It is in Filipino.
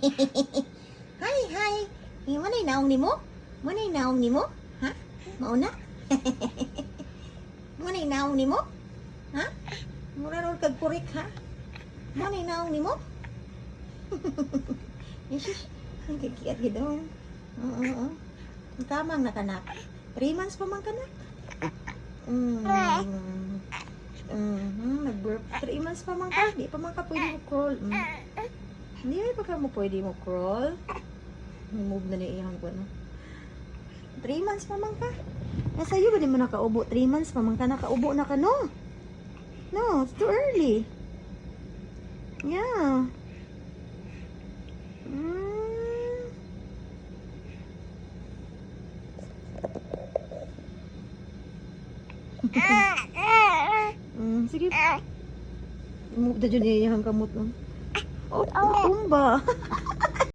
Hi, hi. Manay naong nimo? Manay naong nimo? Ha? Mauna? Manay naong nimo? Ha? Mura ron kag purik ha? Manay naong nimo? Yesus, ang kikiyat gid oh. Oo. Tamang nakanak. 3 months pa man kanak. Nag-birth. 3 months pa man ka. Di pa man ka pwede mo crawl. Hindi pa ka mo pwede mo crawl. Move na niya ko no. 3 months pa man ka. Nasa iyo ba di mo nakaubo? 3 months pa man ka nakaubo na ka no? No, it's too early. Yeah. Sige. Move na dyan iya ang kamot no. Oh, kumba.